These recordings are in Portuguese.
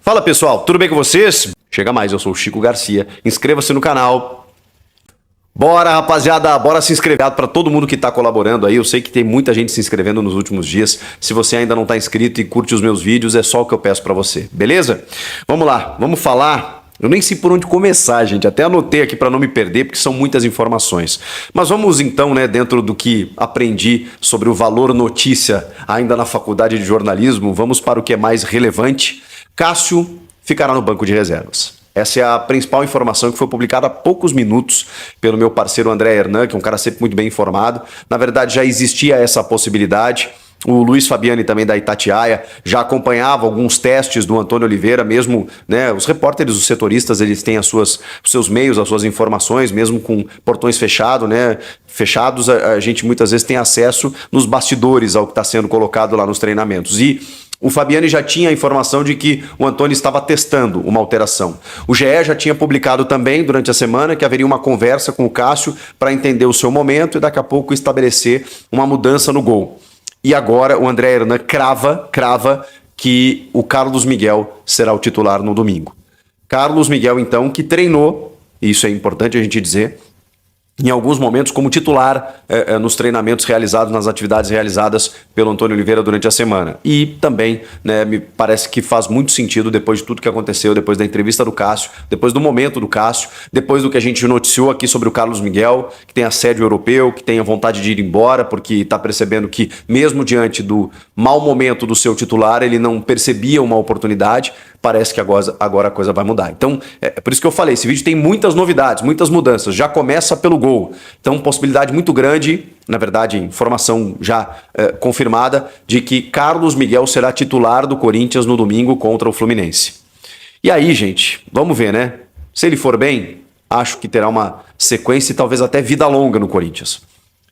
Fala pessoal, tudo bem com vocês? Chega mais, eu sou o Chico Garcia. Inscreva-se no canal. Bora, rapaziada, bora se inscrever para todo mundo que está colaborando aí. Eu sei que tem muita gente se inscrevendo nos últimos dias. Se você ainda não está inscrito e curte os meus vídeos, é só o que eu peço para você, beleza? Vamos lá, vamos falar. Eu nem sei por onde começar, gente. Até anotei aqui para não me perder, porque são muitas informações. Mas vamos então, né, dentro do que aprendi sobre o valor notícia ainda na faculdade de jornalismo, vamos para o que é mais relevante. Cássio ficará no banco de reservas. Essa é a principal informação que foi publicada há poucos minutos pelo meu parceiro André Hernan, que é um cara sempre muito bem informado. Na verdade, já existia essa possibilidade. O Luiz Fabiani, também da Itatiaia, já acompanhava alguns testes do Antônio Oliveira, mesmo, né, os repórteres, os setoristas, eles têm os seus meios, as suas informações, mesmo com portões fechados, né, fechados, a gente muitas vezes tem acesso nos bastidores ao que está sendo colocado lá nos treinamentos. E o Fabiani já tinha a informação de que o Antônio estava testando uma alteração. O GE já tinha publicado também durante a semana que haveria uma conversa com o Cássio para entender o seu momento e daqui a pouco estabelecer uma mudança no gol. E agora o André Hernan crava que o Carlos Miguel será o titular no domingo. Carlos Miguel, então, que treinou, e isso é importante a gente dizer, em alguns momentos como titular nos treinamentos realizados, nas atividades realizadas pelo Antônio Oliveira durante a semana. E também, né, me parece que faz muito sentido depois de tudo que aconteceu, depois da entrevista do Cássio, depois do momento do Cássio, depois do que a gente noticiou aqui sobre o Carlos Miguel, que tem assédio europeu, que tem a vontade de ir embora, porque está percebendo que mesmo diante do mau momento do seu titular, ele não percebia uma oportunidade. Parece que agora a coisa vai mudar. Então, é por isso que eu falei, esse vídeo tem muitas novidades, muitas mudanças. Já começa pelo gol. Então, possibilidade muito grande, na verdade, informação já confirmada, de que Carlos Miguel será titular do Corinthians no domingo contra o Fluminense. E aí, gente, vamos ver, né? Se ele for bem, acho que terá uma sequência e talvez até vida longa no Corinthians.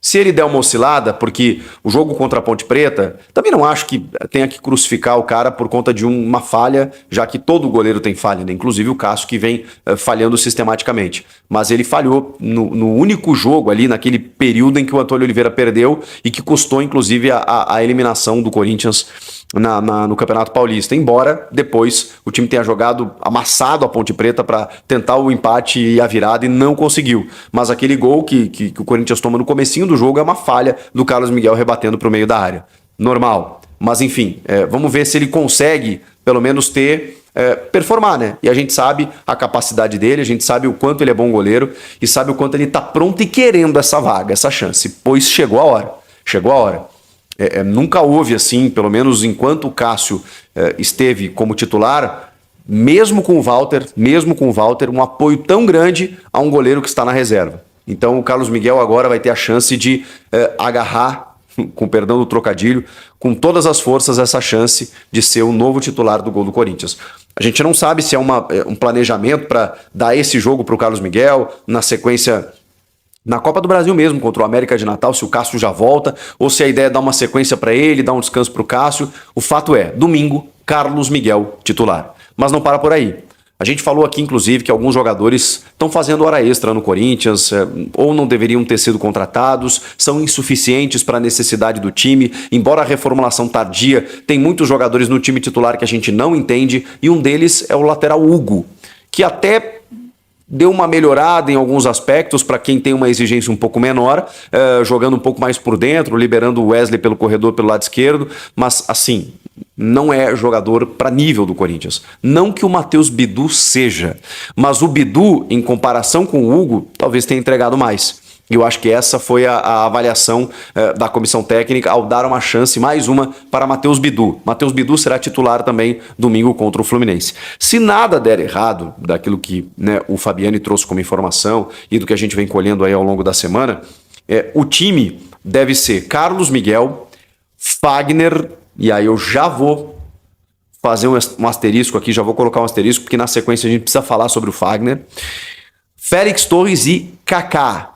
Se ele der uma oscilada, porque o jogo contra a Ponte Preta, também não acho que tenha que crucificar o cara por conta de uma falha, já que todo goleiro tem falha, né? Inclusive o Cássio, que vem falhando sistematicamente. Mas ele falhou no único jogo ali, naquele período em que o Antônio Oliveira perdeu e que custou, inclusive, a eliminação do Corinthians no Campeonato Paulista. Embora depois o time tenha jogado amassado a Ponte Preta para tentar o empate e a virada e não conseguiu. Mas aquele gol que o Corinthians toma no comecinho do jogo é uma falha do Carlos Miguel rebatendo para o meio da área. Normal. Mas enfim, vamos ver se ele consegue pelo menos performar, né? E a gente sabe a capacidade dele, a gente sabe o quanto ele é bom goleiro e sabe o quanto ele está pronto e querendo essa vaga, essa chance, pois chegou a hora. Chegou a hora. Nunca houve assim, pelo menos enquanto o Cássio esteve como titular, mesmo com o Walter, um apoio tão grande a um goleiro que está na reserva. Então o Carlos Miguel agora vai ter a chance de agarrar, com perdão do trocadilho, com todas as forças essa chance de ser o novo titular do gol do Corinthians. A gente não sabe se é um planejamento para dar esse jogo para o Carlos Miguel, na sequência na Copa do Brasil mesmo, contra o América de Natal, se o Cássio já volta, ou se a ideia é dar uma sequência para ele, dar um descanso para o Cássio. O fato é, domingo, Carlos Miguel titular. Mas não para por aí. A gente falou aqui, inclusive, que alguns jogadores estão fazendo hora extra no Corinthians, ou não deveriam ter sido contratados, são insuficientes para a necessidade do time. Embora a reformulação tardia, tem muitos jogadores no time titular que a gente não entende, e um deles é o lateral Hugo, que até deu uma melhorada em alguns aspectos para quem tem uma exigência um pouco menor, jogando um pouco mais por dentro, liberando o Wesley pelo corredor, pelo lado esquerdo, mas assim, não é jogador para nível do Corinthians. Não que o Matheus Bidu seja, mas o Bidu, em comparação com o Hugo, talvez tenha entregado mais. E eu acho que essa foi a avaliação da comissão técnica ao dar uma chance, mais uma, para Matheus Bidu. Matheus Bidu será titular também domingo contra o Fluminense. Se nada der errado, daquilo que, né, o Fabiani trouxe como informação e do que a gente vem colhendo aí ao longo da semana, o time deve ser Carlos Miguel, Fagner, e aí eu já vou fazer um asterisco aqui, já vou colocar um asterisco, porque na sequência a gente precisa falar sobre o Fagner, Félix Torres e Kaká.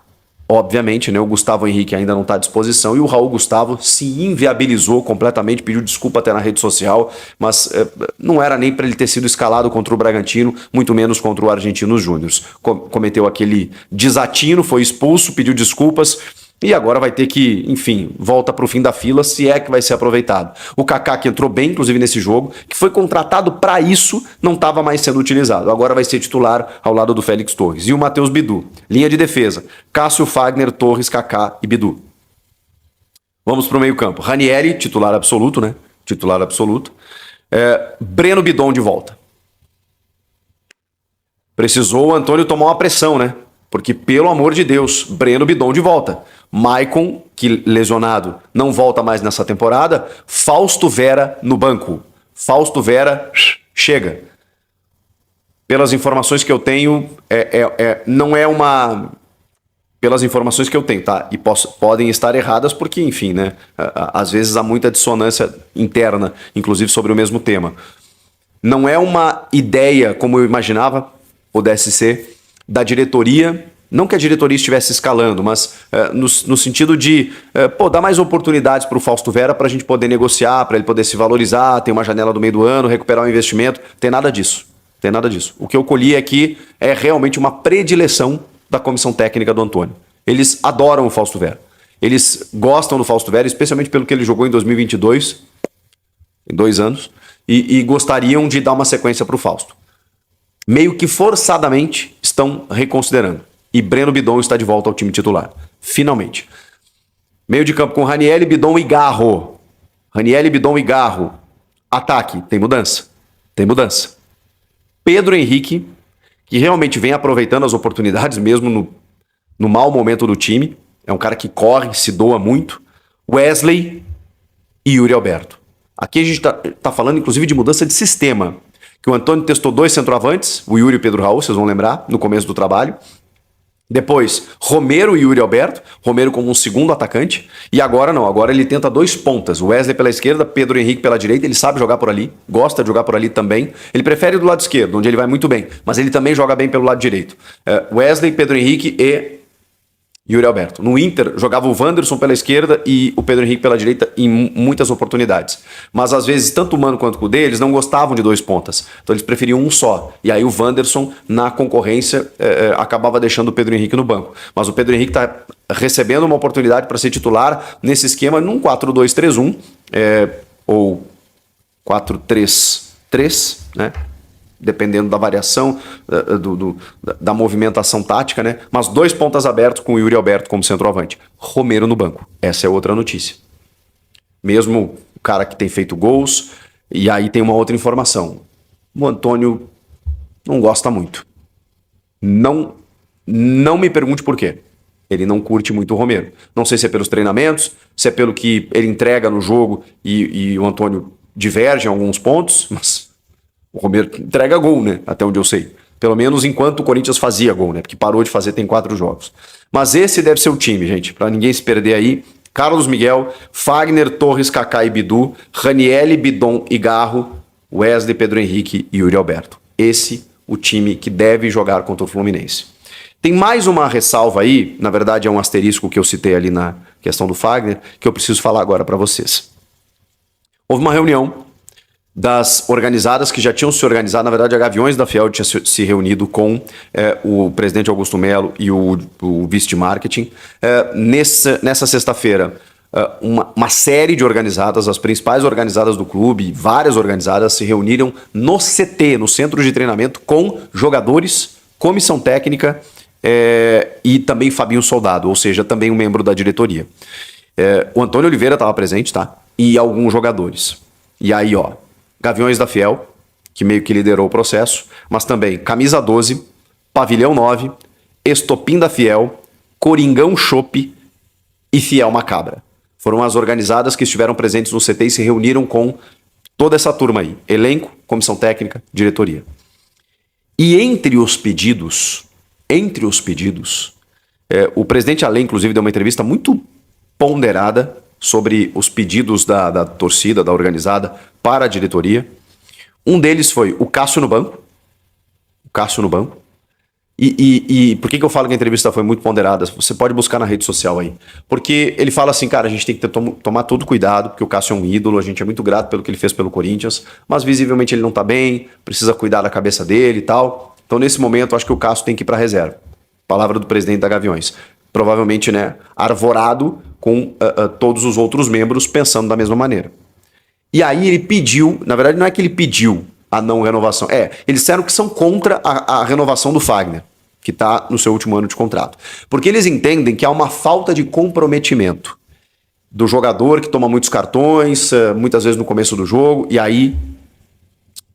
Obviamente, né, o Gustavo Henrique ainda não está à disposição e o Raul Gustavo se inviabilizou completamente, pediu desculpa até na rede social, mas não era nem para ele ter sido escalado contra o Bragantino, muito menos contra o Argentinos Júnior. Cometeu aquele desatino, foi expulso, pediu desculpas E agora vai ter que, enfim, volta para o fim da fila, se é que vai ser aproveitado. O Kaká, que entrou bem, inclusive, nesse jogo, que foi contratado para isso, não estava mais sendo utilizado. Agora vai ser titular ao lado do Félix Torres. E o Matheus Bidu. Linha de defesa. Cássio, Fagner, Torres, Kaká e Bidu. Vamos para o meio campo. Ranieri, titular absoluto, né? Titular absoluto. Breno Bidon de volta. Precisou o Antônio tomar uma pressão, né? Porque, pelo amor de Deus, Breno Bidon de volta. Maicon, que lesionado, não volta mais nessa temporada. Fausto Vera no banco. Fausto Vera, chega. Pelas informações que eu tenho, não é uma... Pelas informações que eu tenho, tá? E podem estar erradas porque, enfim, né? Às vezes há muita dissonância interna, inclusive sobre o mesmo tema. Não é uma ideia, como eu imaginava, pudesse ser, da diretoria, não que a diretoria estivesse escalando, mas no sentido de dar mais oportunidades para o Fausto Vera para a gente poder negociar, para ele poder se valorizar, ter uma janela do meio do ano, recuperar o investimento. Tem nada disso. Tem nada disso. O que eu colhi aqui é realmente uma predileção da comissão técnica do Antônio. Eles adoram o Fausto Vera. Eles gostam do Fausto Vera, especialmente pelo que ele jogou em 2022, em 2 anos, e gostariam de dar uma sequência para o Fausto. Meio que forçadamente estão reconsiderando. E Breno Bidon está de volta ao time titular. Finalmente. Meio de campo com Ranieri, Bidon e Garro. Ranieri, Bidon e Garro. Ataque. Tem mudança? Tem mudança. Pedro Henrique, que realmente vem aproveitando as oportunidades, mesmo no mau momento do time. É um cara que corre, se doa muito. Wesley e Yuri Alberto. Aqui a gente tá falando, inclusive, de mudança de sistema. Que o Antônio testou 2 centroavantes, o Yuri e o Pedro Raul, vocês vão lembrar, no começo do trabalho. Depois, Romero e Yuri Alberto, Romero como um segundo atacante. E agora não, agora ele tenta 2 pontas. Wesley pela esquerda, Pedro Henrique pela direita. Ele sabe jogar por ali, gosta de jogar por ali também. Ele prefere do lado esquerdo, onde ele vai muito bem. Mas ele também joga bem pelo lado direito. Wesley, Pedro Henrique e Yuri Alberto. No Inter, jogava o Wanderson pela esquerda e o Pedro Henrique pela direita em muitas oportunidades. Mas às vezes, tanto o Mano quanto o Cudê, eles não gostavam de 2 pontas. Então eles preferiam um só. E aí o Wanderson, na concorrência, acabava deixando o Pedro Henrique no banco. Mas o Pedro Henrique está recebendo uma oportunidade para ser titular nesse esquema, num 4-2-3-1, ou 4-3-3, né? Dependendo da variação, da movimentação tática, né? Mas 2 pontas abertos com o Yuri Alberto como centroavante. Romero no banco. Essa é outra notícia. Mesmo o cara que tem feito gols. E aí tem uma outra informação. O Antônio não gosta muito. Não me pergunte por quê. Ele não curte muito o Romero. Não sei se é pelos treinamentos, se é pelo que ele entrega no jogo e o Antônio diverge em alguns pontos, mas... O Romero entrega gol, né? Até onde eu sei. Pelo menos enquanto o Corinthians fazia gol, né? Porque parou de fazer tem 4 jogos. Mas esse deve ser o time, gente. Pra ninguém se perder aí. Carlos Miguel, Fagner, Torres, Kaká e Bidu, Ranieri, Bidon e Garro, Wesley, Pedro Henrique e Yuri Alberto. Esse o time que deve jogar contra o Fluminense. Tem mais uma ressalva aí, na verdade é um asterisco que eu citei ali na questão do Fagner, que eu preciso falar agora para vocês. Houve uma reunião das organizadas que já tinham se organizado, na verdade a Gaviões da Fiel tinha se reunido com o presidente Augusto Melo e o vice de marketing. Nessa sexta-feira, uma série de organizadas, as principais organizadas do clube, várias organizadas se reuniram no CT, no Centro de Treinamento, com jogadores, comissão técnica e também Fabinho Soldado, ou seja, também um membro da diretoria. O Antônio Oliveira estava presente, tá? E alguns jogadores. E aí, ó, Gaviões da Fiel, que meio que liderou o processo, mas também Camisa 12, Pavilhão 9, Estopim da Fiel, Coringão Chopp e Fiel Macabra. Foram as organizadas que estiveram presentes no CT e se reuniram com toda essa turma aí. Elenco, comissão técnica, diretoria. E entre os pedidos, o presidente Alê, inclusive, deu uma entrevista muito ponderada sobre os pedidos da torcida, da organizada, para a diretoria. Um deles foi o Cássio no banco. E por que eu falo que a entrevista foi muito ponderada? Você pode buscar na rede social aí. Porque ele fala assim, cara, a gente tem que tomar todo cuidado, porque o Cássio é um ídolo, a gente é muito grato pelo que ele fez pelo Corinthians, mas visivelmente ele não tá bem, precisa cuidar da cabeça dele e tal. Então, nesse momento, acho que o Cássio tem que ir para reserva. Palavra do presidente da Gaviões. provavelmente, né, arvorado com todos os outros membros pensando da mesma maneira. E aí ele pediu, na verdade não é que ele pediu a não renovação, eles disseram que são contra a renovação do Fagner, que está no seu último ano de contrato. Porque eles entendem que há uma falta de comprometimento do jogador que toma muitos cartões, muitas vezes no começo do jogo, e aí,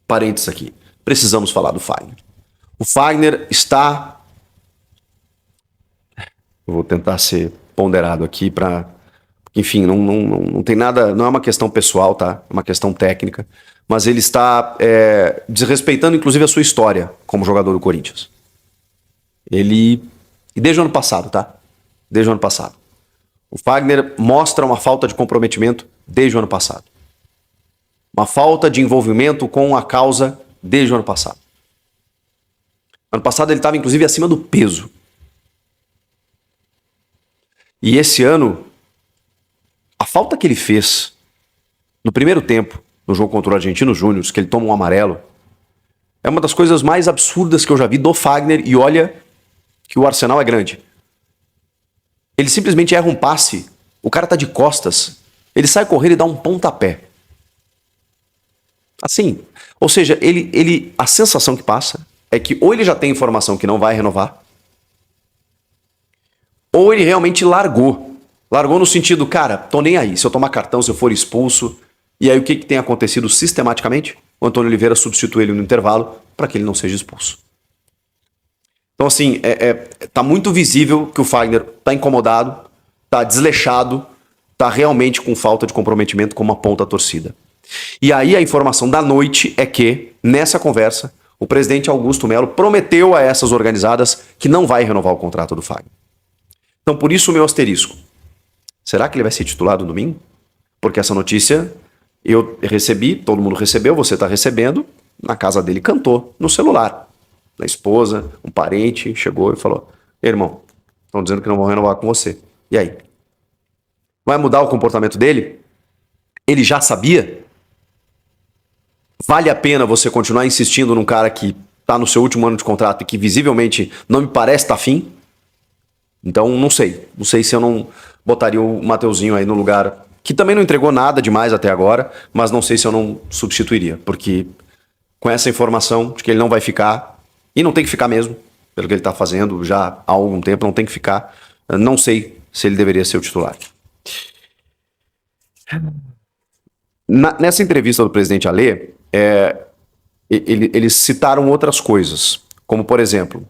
parênteses aqui, precisamos falar do Fagner. O Fagner está... Eu vou tentar ser ponderado aqui para... Enfim, não tem nada... Não é uma questão pessoal, tá? É uma questão técnica. Mas ele está desrespeitando, inclusive, a sua história como jogador do Corinthians. Ele... E desde o ano passado, tá? Desde o ano passado. O Fagner mostra uma falta de comprometimento desde o ano passado. Uma falta de envolvimento com a causa desde o ano passado. Ano passado ele estava, inclusive, acima do peso. E esse ano, a falta que ele fez no primeiro tempo, no jogo contra o Argentinos Júnior, que ele toma um amarelo, é uma das coisas mais absurdas que eu já vi do Fagner, e olha que o arsenal é grande. Ele simplesmente erra um passe, o cara tá de costas, ele sai correndo e dá um pontapé. Assim, ou seja, a sensação que passa é que ou ele já tem informação que não vai renovar, ou ele realmente largou. Largou no sentido, cara, tô nem aí. Se eu tomar cartão, se eu for expulso. E aí o que tem acontecido sistematicamente? O Antônio Oliveira substitui ele no intervalo para que ele não seja expulso. Então assim, tá muito visível que o Fagner tá incomodado, tá desleixado, tá realmente com falta de comprometimento com uma ponta torcida. E aí a informação da noite é que, nessa conversa, o presidente Augusto Melo prometeu a essas organizadas que não vai renovar o contrato do Fagner. Então, por isso o meu asterisco. Será que ele vai ser titular no domingo? Porque essa notícia eu recebi, todo mundo recebeu, você está recebendo, na casa dele cantou, no celular. A esposa, um parente, chegou e falou: "Ei, irmão, estão dizendo que não vão renovar com você. E aí? Vai mudar o comportamento dele? Ele já sabia? Vale a pena você continuar insistindo num cara que está no seu último ano de contrato e que visivelmente não me parece estar afim? Então, não sei. Não sei se eu não botaria o Mateuzinho aí no lugar, que também não entregou nada demais até agora, mas não sei se eu não substituiria, porque com essa informação de que ele não vai ficar, e não tem que ficar mesmo, pelo que ele está fazendo já há algum tempo, não tem que ficar, não sei se ele deveria ser o titular. Nessa entrevista do presidente Alê, eles citaram outras coisas, como, por exemplo,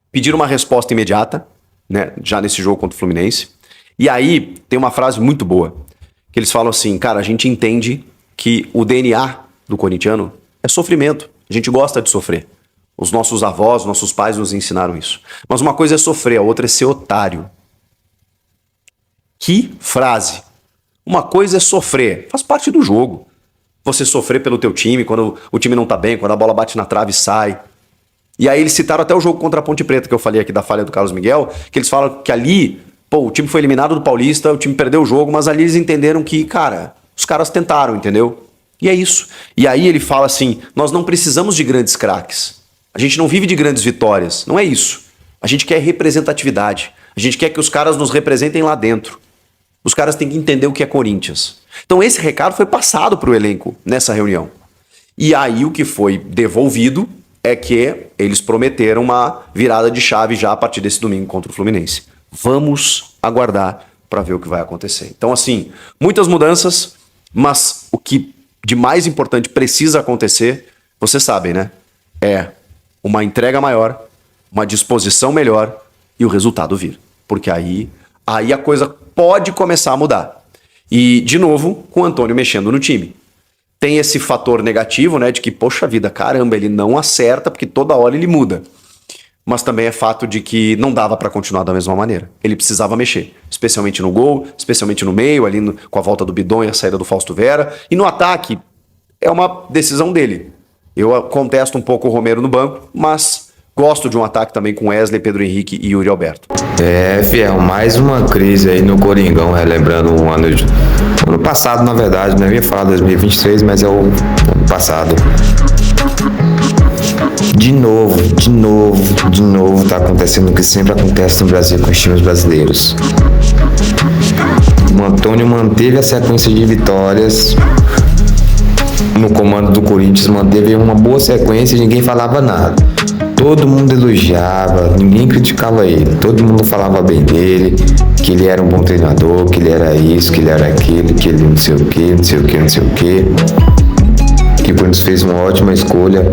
pediram uma resposta imediata, né, já nesse jogo contra o Fluminense. E aí tem uma frase muito boa, que eles falam assim: cara, a gente entende que o DNA do corintiano é sofrimento. A gente gosta de sofrer. Os nossos avós, nossos pais nos ensinaram isso. Mas uma coisa é sofrer, a outra é ser otário. Que frase! Uma coisa é sofrer, faz parte do jogo. Você sofrer pelo teu time, quando o time não tá bem, quando a bola bate na trave e sai. E aí eles citaram até o jogo contra a Ponte Preta, que eu falei aqui da falha do Carlos Miguel, que eles falam que ali, o time foi eliminado do Paulista, o time perdeu o jogo, mas ali eles entenderam que, cara, os caras tentaram, entendeu? E é isso. E aí ele fala assim: nós não precisamos de grandes craques. A gente não vive de grandes vitórias. Não é isso. A gente quer representatividade. A gente quer que os caras nos representem lá dentro. Os caras têm que entender o que é Corinthians. Então esse recado foi passado para o elenco nessa reunião. E aí o que foi devolvido é que eles prometeram uma virada de chave já a partir desse domingo contra o Fluminense. Vamos aguardar para ver o que vai acontecer. Então, assim, muitas mudanças, mas o que de mais importante precisa acontecer, vocês sabem, né? É uma entrega maior, uma disposição melhor e o resultado vir. Porque aí a coisa pode começar a mudar. E, de novo, com o Antônio mexendo no time. Tem esse fator negativo, né, de que, poxa vida, caramba, ele não acerta porque toda hora ele muda. Mas também é fato de que não dava para continuar da mesma maneira. Ele precisava mexer, especialmente no gol, especialmente no meio, ali com a volta do Bidon e a saída do Fausto Vera. E no ataque, é uma decisão dele. Eu contesto um pouco o Romero no banco, mas gosto de um ataque também com Wesley, Pedro Henrique e Yuri Alberto. Fiel, mais uma crise aí no Coringão, relembrando o ano passado, na verdade, não ia falar 2023, mas é o ano passado. de novo tá acontecendo o que sempre acontece no Brasil com os times brasileiros. O Antônio manteve a sequência de vitórias no comando do Corinthians, manteve uma boa sequência e ninguém falava nada. Todo mundo elogiava, ninguém criticava ele, todo mundo falava bem dele, que ele era um bom treinador, que ele era isso, que ele era aquilo, que ele não sei o que, não sei o que, não sei o que. Que o Corinthians fez uma ótima escolha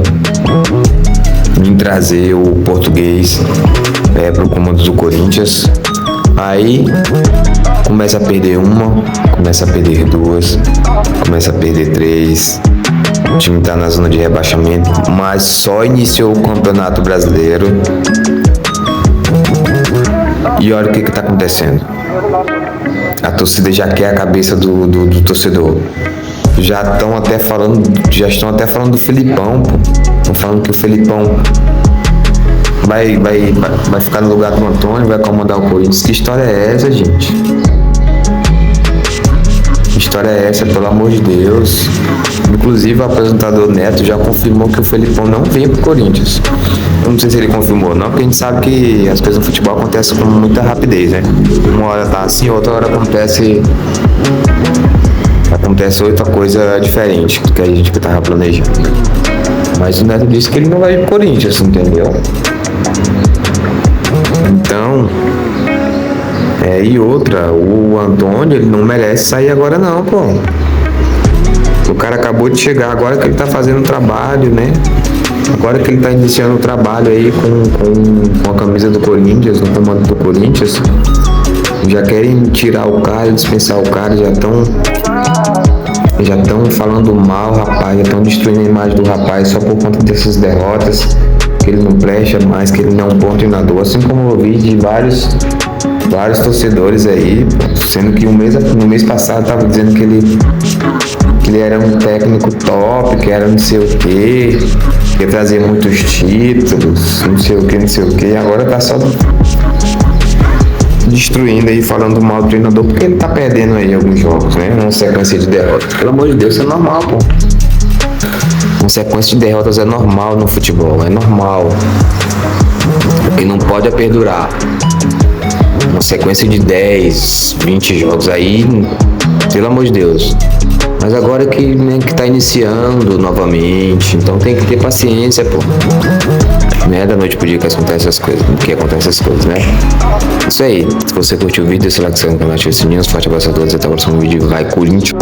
em trazer o português para o comando do Corinthians. Aí começa a perder uma, começa a perder duas, começa a perder três. O time tá na zona de rebaixamento, mas só iniciou o Campeonato Brasileiro. E olha o que tá acontecendo. A torcida já quer a cabeça do torcedor. Já estão até falando do Felipão, pô. Estão falando que o Felipão vai ficar no lugar do Antônio, vai comandar o Corinthians. Que história é essa, gente? Que história é essa, pelo amor de Deus? Inclusive o apresentador Neto já confirmou que o Felipão não vem pro Corinthians. Eu não sei se ele confirmou não, porque a gente sabe que as coisas no futebol acontecem com muita rapidez, né? Uma hora tá assim, outra hora acontece outra coisa diferente do que a gente tava planejando. Mas o Neto disse que ele não vai pro Corinthians, entendeu? Então, e outra, o Antônio, ele não merece sair agora não, pô. O cara acabou de chegar, agora que ele tá fazendo o trabalho, né? Agora que ele tá iniciando o trabalho aí com a camisa do Corinthians, no comando do Corinthians, já querem tirar o cara, dispensar o cara, já estão falando mal, rapaz, já estão destruindo a imagem do rapaz só por conta dessas derrotas, que ele não presta mais, que ele não é um bom treinador, assim como eu vi de vários torcedores aí, sendo que no mês passado tava dizendo que ele era um técnico top, que era não sei o que ia trazer muitos títulos, não sei o que, e agora tá só destruindo aí, falando mal do treinador, porque ele tá perdendo aí alguns jogos, né? Uma sequência de derrotas. Pelo amor de Deus, isso é normal, pô. Uma sequência de derrotas é normal no futebol, é normal. O que não pode é perdurar. Uma sequência de 10, 20 jogos aí, pelo amor de Deus. Mas agora que tá iniciando novamente, então tem que ter paciência, pô. Não é da noite pro dia que acontecem essas coisas, né? Isso aí. Se você curtiu o vídeo, deixa o like, se inscreve no canal, ativa o sininho. Forte abraço a todos e até o próximo vídeo. Vai, Corinthians!